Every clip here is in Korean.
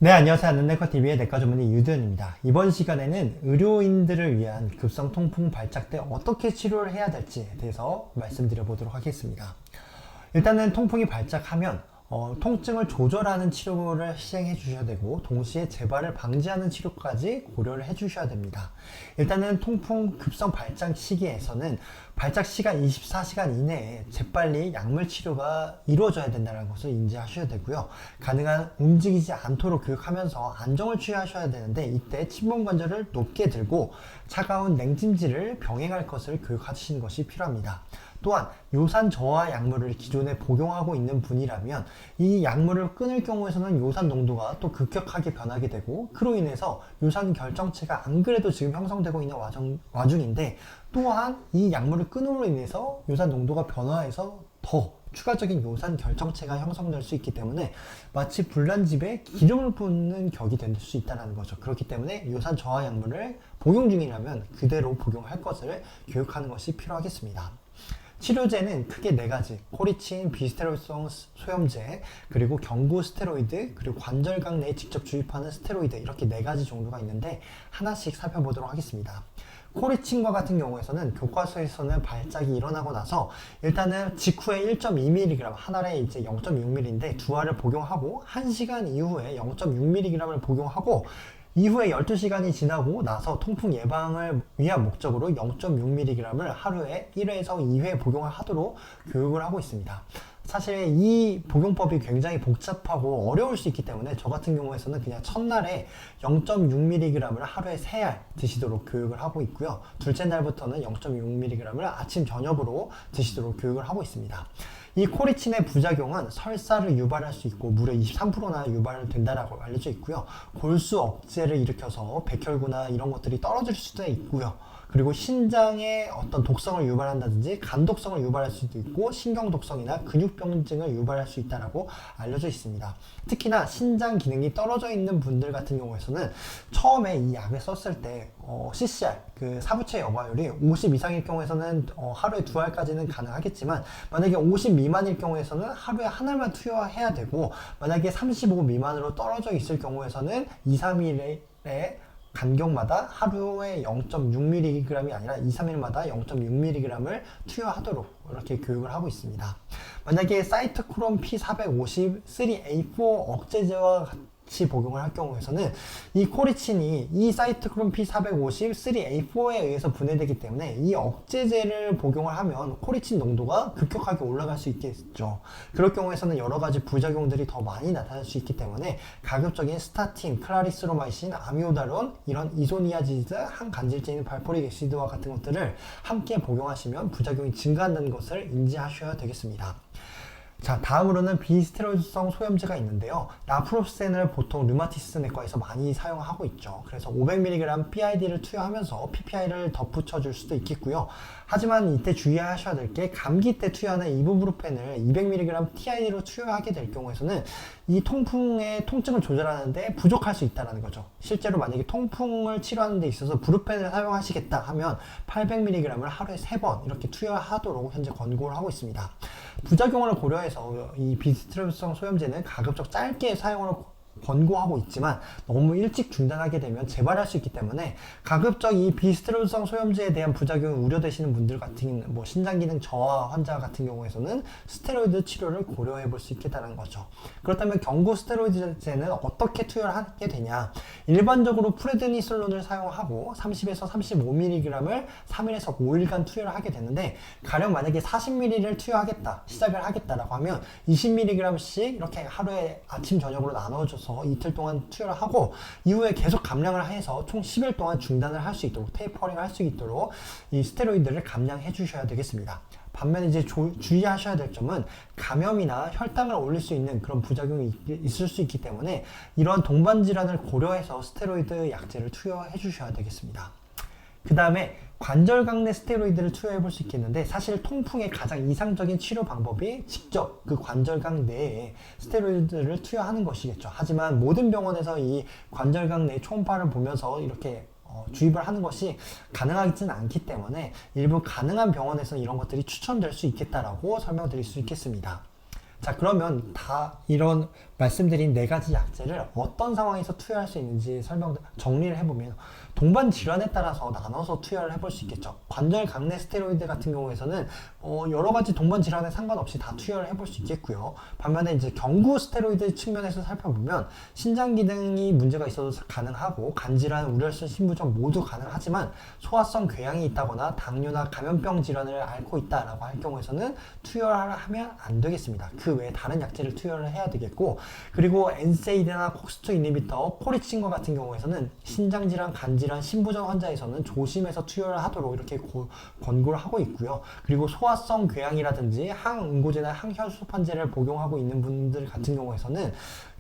네, 안녕하세요. 안내과TV의 내과 전문의 유도현입니다. 이번 시간에는 의료인들을 위한 급성 통풍 발작 때 어떻게 치료를 해야 될지에 대해서 말씀드려 보도록 하겠습니다. 일단은 통풍이 발작하면 통증을 조절하는 치료를 시행해 주셔야 되고, 동시에 재발을 방지하는 치료까지 고려를 해 주셔야 됩니다. 일단은 통풍 급성 발작 시기에서는 발작 시간 24시간 이내에 재빨리 약물 치료가 이루어져야 된다는 것을 인지하셔야 되고요. 가능한 움직이지 않도록 교육하면서 안정을 취하셔야 되는데, 이때 침범 관절을 높게 들고 차가운 냉찜질을 병행할 것을 교육하시는 것이 필요합니다. 또한 요산 저하 약물을 기존에 복용하고 있는 분이라면 이 약물을 끊을 경우에서는 요산 농도가 또 급격하게 변하게 되고, 그로 인해서 요산 결정체가 안 그래도 지금 형성되고 있는 와중인데, 또한 이 약물을 끊음으로 인해서 요산 농도가 변화해서 더 추가적인 요산 결정체가 형성될 수 있기 때문에 마치 불난집에 기름을 붓는 격이 될 수 있다는 거죠. 그렇기 때문에 요산 저하 약물을 복용 중이라면 그대로 복용할 것을 교육하는 것이 필요하겠습니다. 치료제는 크게 4가지, 코리친, 비스테로이드성 소염제, 그리고 경구 스테로이드, 그리고 관절각 내에 직접 주입하는 스테로이드, 이렇게 4가지 정도가 있는데 하나씩 살펴보도록 하겠습니다. 코리친과 같은 경우에서는 교과서에서는 발작이 일어나고 나서 일단은 직후에 1.2mg, 한 알에 이제 0.6mg인데 두 알을 복용하고 1시간 이후에 0.6mg을 복용하고, 이후에 12시간이 지나고 나서 통풍 예방을 위한 목적으로 0.6mg을 하루에 1회에서 2회 복용을 하도록 교육을 하고 있습니다. 사실 이 복용법이 굉장히 복잡하고 어려울 수 있기 때문에 저 같은 경우에서는 그냥 첫날에 0.6mg을 하루에 3알 드시도록 교육을 하고 있고요. 둘째 날부터는 0.6mg을 아침 저녁으로 드시도록 교육을 하고 있습니다. 이 코리친의 부작용은 설사를 유발할 수 있고 무려 23%나 유발된다라고 알려져 있고요. 골수 억제를 일으켜서 백혈구나 이런 것들이 떨어질 수도 있고요. 그리고 신장에 어떤 독성을 유발한다든지 간 독성을 유발할 수도 있고, 신경 독성이나 근육병증을 유발할 수 있다고 알려져 있습니다. 특히나 신장 기능이 떨어져 있는 분들 같은 경우에서는 처음에 이 약을 썼을 때 CCR, 그 사부체 여과율이 50 이상일 경우에서는 하루에 2알까지는 가능하겠지만, 만약에 50 미만일 경우에서는 하루에 한 알만 투여해야 되고, 만약에 35 미만으로 떨어져 있을 경우에서는 2, 3일에 간격마다 하루에 0.6mg이 아니라 2, 3일마다 0.6mg을 투여하도록 이렇게 교육을 하고 있습니다. 만약에 사이토크롬 P450 3A4 억제제와 같이 복용을 할 경우에서는 이 코리친이 이 사이토크롬 P450 3A4에 의해서 분해되기 때문에 이 억제제를 복용을 하면 코리친 농도가 급격하게 올라갈 수 있겠죠. 그럴 경우에서는 여러 가지 부작용들이 더 많이 나타날 수 있기 때문에 가급적인 스타틴, 클라리스로마이신, 아미오다론, 이런 이소니아지드, 항간질제인 발포릭 애시드와 같은 것들을 함께 복용하시면 부작용이 증가한다는 것을 인지하셔야 되겠습니다. 자, 다음으로는 비스테로이드성 소염제가 있는데요. 나프로펜을 보통 류마티스 내과에서 많이 사용하고 있죠. 그래서 500mg PID를 투여하면서 PPI를 덧붙여 줄 수도 있겠고요. 하지만 이때 주의하셔야 될 게, 감기 때 투여하는 이부브루펜을 200mg TID로 투여하게 될 경우에서는 이 통풍의 통증을 조절하는데 부족할 수 있다는 거죠. 실제로 만약에 통풍을 치료하는 데 있어서 브루펜을 사용하시겠다 하면 800mg을 하루에 3번 이렇게 투여하도록 현재 권고를 하고 있습니다. 부작용을 고려해서 이 비스테로이드성 소염제는 가급적 짧게 사용을 권고하고 있지만 너무 일찍 중단하게 되면 재발할 수 있기 때문에 가급적 이 비스테로이드성 소염제에 대한 부작용이 우려되시는 분들 같은 신장 기능 저하 환자 같은 경우에서는 스테로이드 치료를 고려해 볼 수 있겠다는 거죠. 그렇다면 경구 스테로이드제는 어떻게 투여를 하게 되냐? 일반적으로 프레드니솔론을 사용하고 30에서 35mg을 3일에서 5일간 투여를 하게 되는데, 가령 만약에 40mg를 투여하겠다, 시작을 하겠다라고 하면 20mg씩 이렇게 하루에 아침 저녁으로 나눠줘서 이틀 동안 투여를 하고, 이후에 계속 감량을 해서 총 10일 동안 중단을 할 수 있도록, 테이퍼링을 할 수 있도록 이 스테로이드를 감량해 주셔야 되겠습니다. 반면에 이제 주의하셔야 될 점은, 감염이나 혈당을 올릴 수 있는 그런 부작용이 있을 수 있기 때문에 이러한 동반 질환을 고려해서 스테로이드 약제를 투여해 주셔야 되겠습니다. 그 다음에 관절각 내 스테로이드를 투여해 볼 수 있겠는데, 사실 통풍의 가장 이상적인 치료 방법이 직접 그 관절각 내에 스테로이드를 투여하는 것이겠죠. 하지만 모든 병원에서 이 관절각 내 초음파를 보면서 이렇게 주입을 하는 것이 가능하지는 않기 때문에 일부 가능한 병원에서 이런 것들이 추천될 수 있겠다라고 설명드릴 수 있겠습니다. 자, 그러면 다 이런 말씀드린 네 가지 약제를 어떤 상황에서 투여할 수 있는지 정리를 해보면 동반 질환에 따라서 나눠서 투여를 해볼 수 있겠죠. 관절 강내 스테로이드 같은 경우에서는 여러 가지 동반 질환에 상관없이 다 투여를 해볼 수 있겠고요. 반면에 이제 경구 스테로이드 측면에서 살펴보면 신장 기능이 문제가 있어도 가능하고 간질환, 우려성 신부종 모두 가능하지만 소화성 궤양이 있다거나 당뇨나 감염병 질환을 앓고 있다라고 할 경우에서는 투여를 하면 안 되겠습니다. 그 외에 다른 약제를 투여를 해야 되겠고, 그리고 엔세이드나 콕스2 이니비터, 포리친과 같은 경우에서는 신장 질환, 간질환, 신부전 환자에서는 조심해서 투여를 하도록 이렇게 권고를 하고 있고요. 그리고 소화성 궤양이라든지 항응고제나 항혈소판제를 복용하고 있는 분들 같은 경우에서는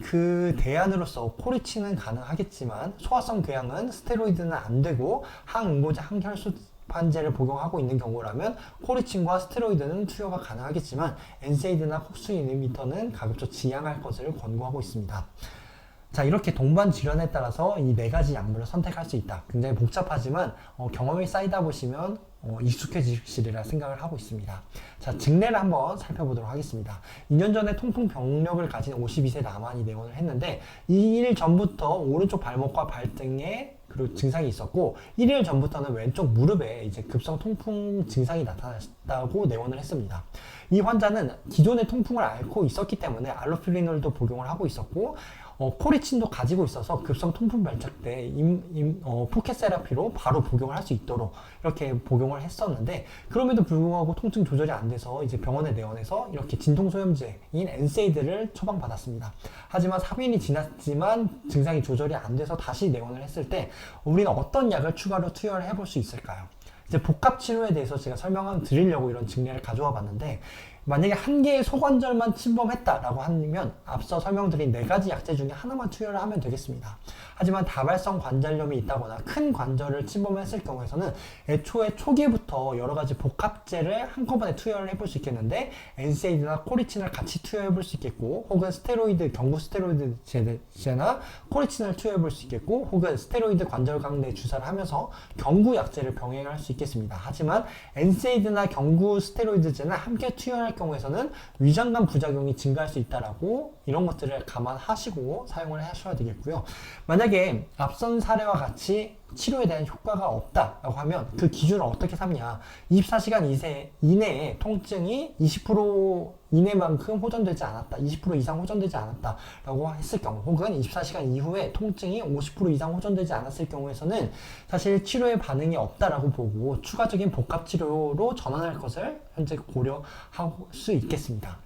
그 대안으로서 코리친은 가능하겠지만 소화성 궤양은 스테로이드는 안 되고 항응고제, 항혈소 판제를 복용하고 있는 경우라면 코리친과 스테로이드는 투여가 가능하겠지만 엔세이드나 콕스 이니비터는 가급적 지양할 것을 권고하고 있습니다. 자, 이렇게 동반 질환에 따라서 이 네 가지 약물을 선택할 수 있다. 굉장히 복잡하지만 경험이 쌓이다 보시면 익숙해지시리라 생각을 하고 있습니다. 자, 증례를 한번 살펴보도록 하겠습니다. 2년 전에 통풍 병력을 가진 52세 남한이 내원을 했는데 2일 전부터 오른쪽 발목과 발등에 그리고 증상이 있었고 1일 전부터는 왼쪽 무릎에 이제 급성 통풍 증상이 나타났다고 내원을 했습니다. 이 환자는 기존의 통풍을 앓고 있었기 때문에 알로피리놀도 복용을 하고 있었고 코리친도 가지고 있어서 급성 통풍 발작 때 포켓 세라피로 바로 복용을 할 수 있도록 이렇게 복용을 했었는데, 그럼에도 불구하고 통증 조절이 안 돼서 이제 병원에 내원해서 이렇게 진통소염제인 엔세이드를 처방받았습니다. 하지만 3일이 지났지만 증상이 조절이 안 돼서 다시 내원을 했을 때 우리는 어떤 약을 추가로 투여를 해볼 수 있을까요? 이제 복합 치료에 대해서 제가 설명을 드리려고 이런 증례를 가져와 봤는데, 만약에 한 개의 소관절만 침범했다라고 하면 앞서 설명드린 네 가지 약제 중에 하나만 투여를 하면 되겠습니다. 하지만 다발성 관절염이 있다거나 큰 관절을 침범했을 경우에서는 애초에 초기부터 여러 가지 복합제를 한꺼번에 투여를 해볼 수 있겠는데, 엔세이드나 코리친을 같이 투여해볼 수 있겠고, 혹은 스테로이드, 경구 스테로이드 제나 코리친을 투여해볼 수 있겠고, 혹은 스테로이드 관절강내 주사를 하면서 경구 약제를 병행할 수 있겠습니다. 하지만 엔세이드나 경구 스테로이드제는 함께 투여할 경우에서는 위장관 부작용이 증가할 수 있다라고, 이런 것들을 감안하시고 사용을 하셔야 되겠고요. 만약에 앞선 사례와 같이 치료에 대한 효과가 없다라고 하면 그 기준을 어떻게 삼냐, 24시간 이내에 통증이 20% 이내만큼 호전되지 않았다, 20% 이상 호전되지 않았다 라고 했을 경우, 혹은 24시간 이후에 통증이 50% 이상 호전되지 않았을 경우에서는 사실 치료에 반응이 없다라고 보고 추가적인 복합치료로 전환할 것을 현재 고려할 수 있겠습니다.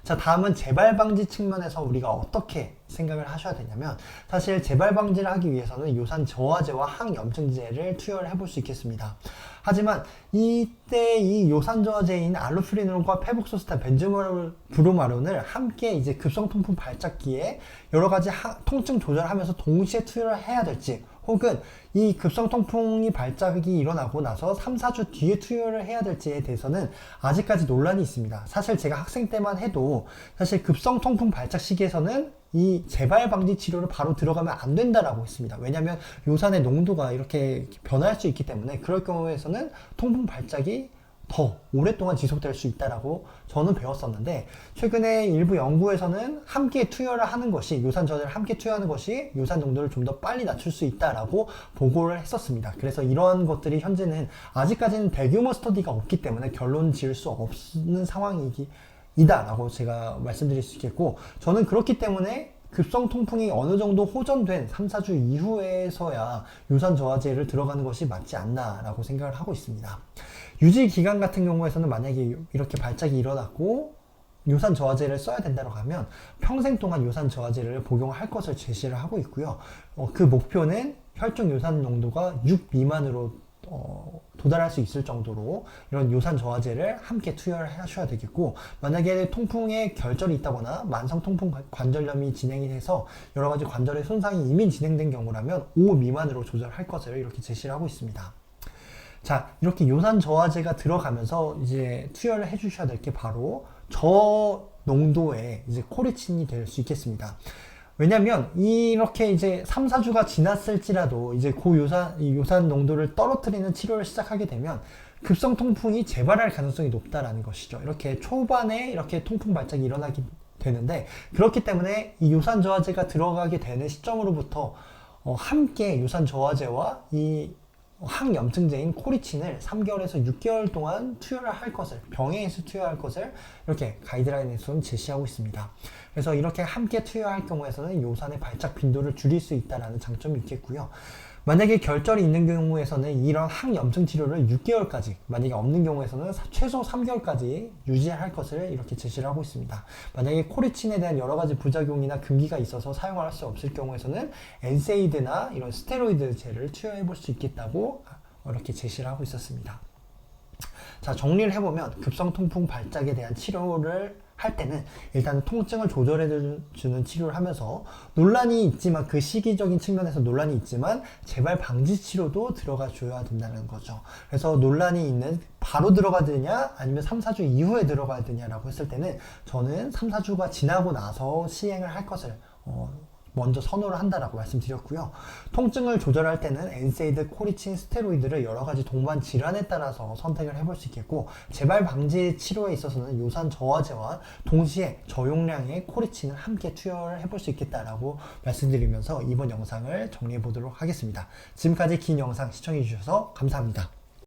자, 다음은 재발 방지 측면에서 우리가 어떻게 생각을 하셔야 되냐면, 사실 재발 방지를 하기 위해서는 요산 저하제와 항염증제를 투여를 해볼 수 있겠습니다. 하지만 이때 이 요산 저하제인 알로피리놀과 페북소스탄, 벤조브로마론을 함께 이제 급성 통풍 발작기에 여러 가지 통증 조절하면서 동시에 투여를 해야 될지, 혹은 이 급성 통풍이 발작이 일어나고 나서 3, 4주 뒤에 투여를 해야 될지에 대해서는 아직까지 논란이 있습니다. 사실 제가 학생 때만 해도 사실 급성 통풍 발작 시기에서는 이 재발 방지 치료를 바로 들어가면 안 된다라고 했습니다. 왜냐하면 요산의 농도가 이렇게 변할 수 있기 때문에 그럴 경우에서는 통풍 발작이 더 오랫동안 지속될 수 있다라고 저는 배웠었는데, 최근에 일부 연구에서는 함께 투여를 하는 것이, 요산 저하제를 함께 투여하는 것이 요산 농도를 좀 더 빨리 낮출 수 있다라고 보고를 했었습니다. 그래서 이러한 것들이 현재는 아직까지는 대규모 스터디가 없기 때문에 결론 지을 수 없는 상황이다라고 제가 말씀드릴 수 있겠고, 저는 그렇기 때문에 급성 통풍이 어느 정도 호전된 3, 4주 이후에서야 요산 저하제를 들어가는 것이 맞지 않나라고 생각을 하고 있습니다. 유지 기간 같은 경우에서는 만약에 이렇게 발작이 일어났고 요산 저하제를 써야 된다고 하면 평생 동안 요산 저하제를 복용할 것을 제시를 하고 있고요. 그 목표는 혈중 요산 농도가 6 미만으로 도달할 수 있을 정도로 이런 요산 저하제를 함께 투여를 하셔야 되겠고, 만약에 통풍에 결절이 있다거나 만성 통풍 관절염이 진행이 돼서 여러 가지 관절의 손상이 이미 진행된 경우라면 5 미만으로 조절할 것을 이렇게 제시를 하고 있습니다. 자, 이렇게 요산 저하제가 들어가면서 이제 투여를 해주셔야 될 게 바로 저농도의 이제 코리친이 될 수 있겠습니다. 왜냐면 이렇게 이제 3, 4주가 지났을지라도 이제 요산 농도를 떨어뜨리는 치료를 시작하게 되면 급성 통풍이 재발할 가능성이 높다라는 것이죠. 이렇게 초반에 이렇게 통풍 발작이 일어나게 되는데, 그렇기 때문에 이 요산 저하제가 들어가게 되는 시점으로부터 함께 요산 저하제와 이 항염증제인 코리친을 3개월에서 6개월 동안 투여를 할 것을, 병행해서 투여할 것을 이렇게 가이드라인에서는 제시하고 있습니다. 그래서 이렇게 함께 투여할 경우에서는 요산의 발작 빈도를 줄일 수 있다는 장점이 있겠고요. 만약에 결절이 있는 경우에서는 이런 항염증 치료를 6개월까지, 만약에 없는 경우에서는 최소 3개월까지 유지할 것을 이렇게 제시를 하고 있습니다. 만약에 코리친에 대한 여러 가지 부작용이나 금기가 있어서 사용할 수 없을 경우에서는 엔세이드나 이런 스테로이드제를 투여해 볼 수 있겠다고 이렇게 제시를 하고 있었습니다. 자, 정리를 해보면 급성 통풍 발작에 대한 치료를 할 때는 일단 통증을 조절해주는 치료를 하면서, 논란이 있지만, 그 시기적인 측면에서 논란이 있지만 재발 방지 치료도 들어가 줘야 된다는 거죠. 그래서 논란이 있는, 바로 들어가야 되냐 아니면 3, 4주 이후에 들어가야 되냐라고 했을 때는 저는 3, 4주가 지나고 나서 시행을 할 것을 먼저 선호를 한다라고 말씀드렸고요. 통증을 조절할 때는 엔세이드, 코리친, 스테로이드를 여러 가지 동반 질환에 따라서 선택을 해볼 수 있겠고, 재발 방지 치료에 있어서는 요산 저하제와 동시에 저용량의 코리친을 함께 투여를 해볼 수 있겠다라고 말씀드리면서 이번 영상을 정리해 보도록 하겠습니다. 지금까지 긴 영상 시청해 주셔서 감사합니다.